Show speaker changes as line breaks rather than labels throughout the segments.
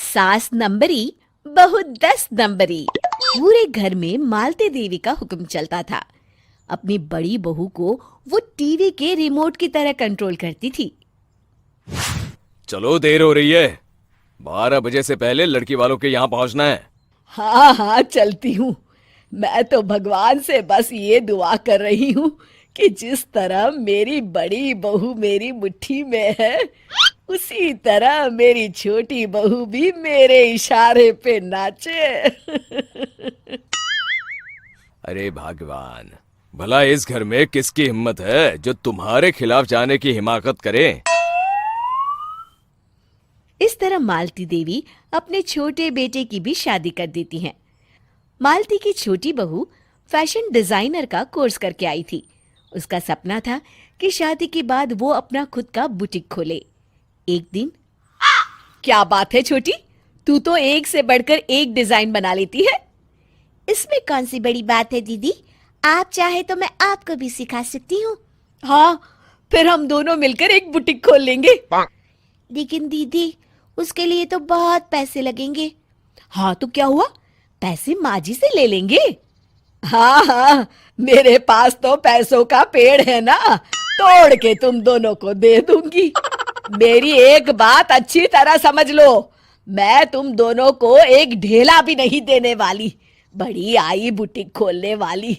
सास नंबरी, बहू 10 नंबरी। पूरे घर में मालती देवी का हुक्म चलता था। अपनी बड़ी बहू को वो टीवी के रिमोट की तरह कंट्रोल करती थी।
चलो, देर हो रही है। 12 बजे से पहले लड़की वालों के यहाँ पहुंचना है।
हाँ हाँ, चलती हूँ। मैं तो भगवान से बस ये दुआ कर रही हूँ कि जिस तरह मेरी बड़ी बहू मेरी मुट्ठी में है, उसी तरह मेरी छोटी बहू भी मेरे इशारे पे नाचे।
अरे भगवान, भला इस घर में किसकी हिम्मत है जो तुम्हारे खिलाफ जाने की हिमाकत करे।
इस तरह मालती देवी अपने छोटे बेटे की भी शादी कर देती हैं। मालती की छोटी बहू फैशन डिजाइनर का कोर्स करके आई थी। उसका सपना था कि शादी के बाद वो अपना खुद का बुटीक खोले। एक दिन,
क्या बात है छोटी, तू तो एक से बढ़कर एक डिजाइन बना लेती है।
इसमें कौन सी बड़ी बात है दीदी? आप चाहे तो मैं आपको भी सिखा सकती हूँ।
हाँ, फिर हम दोनों मिलकर एक बुटीक खोल लेंगे।
लेकिन दीदी, उसके लिए तो बहुत पैसे लगेंगे।
हाँ तो क्या हुआ, पैसे माँ जी से ले लेंगे। हाँ हाँ, मेरे पास तो पैसों का पेड़ है ना, तोड़ के तुम दोनों को दे दूंगी। मेरी एक बात अच्छी तरह समझ लो, मैं तुम दोनों को एक ढेला भी नहीं देने वाली। बड़ी आई बुटीक खोलने वाली।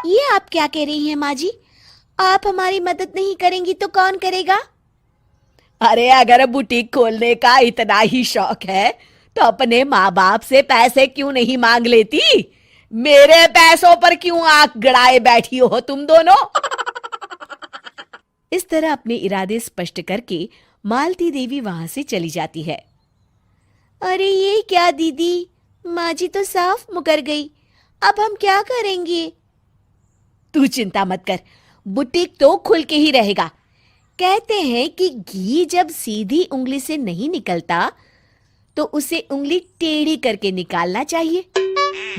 ये आप क्या कह रही हैं माँ जी? आप हमारी मदद नहीं करेंगी तो कौन करेगा?
अरे अगर बुटीक खोलने का इतना ही शौक है तो अपने माँ बाप से पैसे क्यों नहीं मांग लेती? मेरे पैसों पर क्यों आंख गड़ाए बैठी हो तुम दोनों?
इस तरह अपने इरादे स्पष्ट करके मालती देवी वहां से चली जाती है। अरे ये क्या दीदी, माँ जी तो साफ मुकर गई। अब हम क्या करेंगे?
तू चिंता मत कर, बुटीक तो खुल के ही रहेगा।
कहते हैं कि घी जब सीधी उंगली से नहीं निकलता तो उसे उंगली टेढ़ी करके निकालना चाहिए।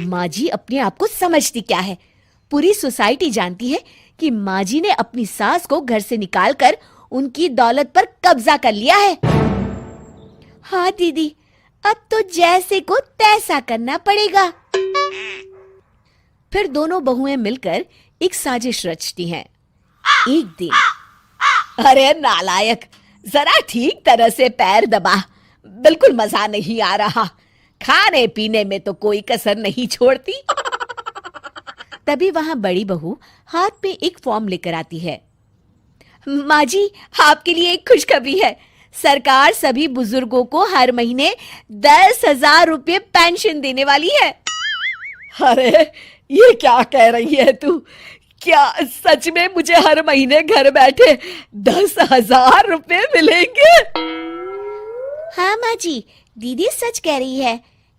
माँ जी अपने आप को समझती क्या है? पूरी सोसाइटी जानती है कि माँ जी ने अपनी सास को घर से निकालकर उनकी दौलत पर कब्जा कर लिया है। हाँ दीदी, अब तो जैसे को तैसा करना पड़ेगा। फिर दोनों बहुएं मिलकर एक साजिश रचती हैं। एक दिन,
अरे नालायक, जरा ठीक तरह से पैर दबा, बिल्कुल मजा नहीं आ रहा। खाने पीने में तो कोई कसर नहीं छोड़ती।
तभी वहां बड़ी बहू हाथ में एक फॉर्म लेकर आती है।
माँ जी, आपके लिए एक खुशखबरी है। सरकार सभी बुजुर्गों को हर महीने 10,000 रुपये पेंशन देने वाली है। अरे ये क्या कह रही है तू? क्या सच में मुझे हर महीने घर बैठे 10,000 रुपये मिलेंगे?
हाँ माँ जी, दीदी सच कह रही है।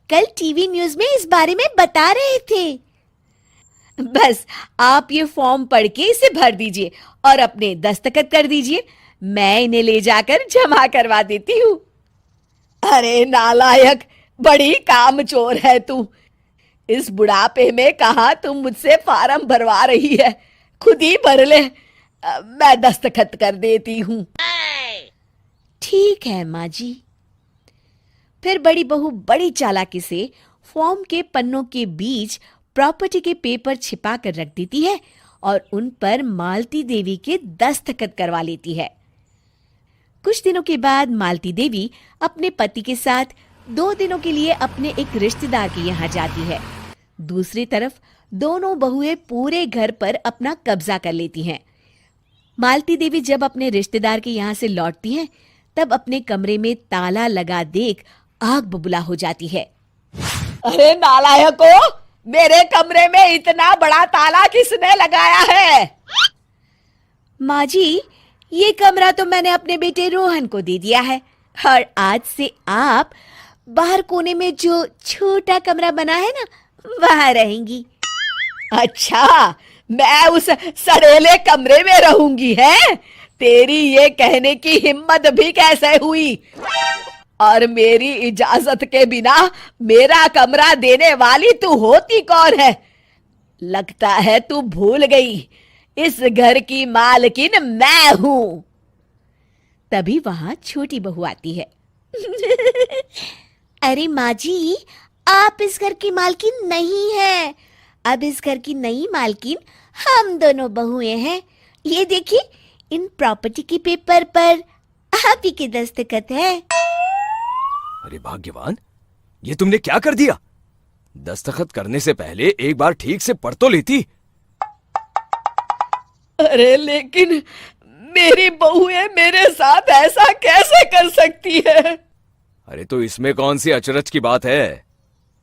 कल टीवी न्यूज में इस बारे में बता रहे थे।
बस आप ये फॉर्म पढ़ के इसे भर दीजिए और अपने दस्तखत कर दीजिए। मैं इन्हें ले जाकर जमा करवा देती हूँ। अरे नालायक, बड़ी कामचोर है तू। इस बुढ़ापे में कहाँ तुम मुझसे फार्म भरवा रही है? खुद ही भर ले, मैं दस्तखत कर देती हूँ।
ठीक है माँ जी। फिर बड़ी बहू बड़ी चालाकी से फॉर्म के पन्नों के बीच प्रॉपर्टी के पेपर छिपा कर रख देती है और उन पर मालती देवी के दस्तखत करवा लेती है। कुछ दिनों के बाद मालती देवी अपने पति के साथ 2 दिनों के लिए अपने एक रिश्तेदार के यहाँ जाती है। दूसरी तरफ दोनों बहुएं पूरे घर पर अपना कब्जा कर लेती हैं। मालती देवी जब अपने रिश्तेदार के यहाँ से लौटती हैं, तब अपने कमरे में ताला लगा देख आग बबूला हो जाती है।
अरे नालायको, मेरे कमरे में इतना बड़ा ताला किसने लगाया है?
माँ जी, ये कमरा तो मैंने अपने बेटे रोहन को दे दिया है और आज से आप बाहर कोने में जो छोटा कमरा बना है ना, वहां रहेंगी।
अच्छा, मैं उस सड़ेले कमरे में रहूंगी है? तेरी ये कहने की हिम्मत भी कैसे हुई? और मेरी इजाजत के बिना मेरा कमरा देने वाली तू होती कौन है? लगता है तू भूल गई, इस घर की मालकिन मैं हूं।
तभी वहां छोटी बहू आती है।
अरे माँ जी, आप इस घर की मालकिन नहीं है। अब इस घर की नई मालकिन हम दोनों बहुएं हैं। ये देखिए, इन प्रॉपर्टी के पेपर पर आप ही के दस्तखत है।
अरे भाग्यवान, ये तुमने क्या कर दिया? दस्तखत करने से पहले एक बार ठीक से पढ़ तो लेती।
अरे लेकिन मेरी बहुएं मेरे साथ ऐसा कैसे कर सकती है?
अरे तो इसमें कौन सी अचरज की बात है?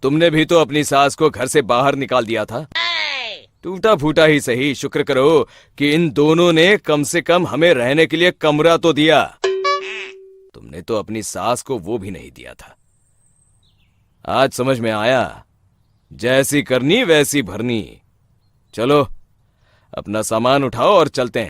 तुमने भी तो अपनी सास को घर से बाहर निकाल दिया था। टूटा फूटा ही सही, शुक्र करो कि इन दोनों ने कम से कम हमें रहने के लिए कमरा तो दिया। तुमने तो अपनी सास को वो भी नहीं दिया था। आज समझ में आया, जैसी करनी वैसी भरनी। चलो, अपना सामान उठाओ और चलते हैं।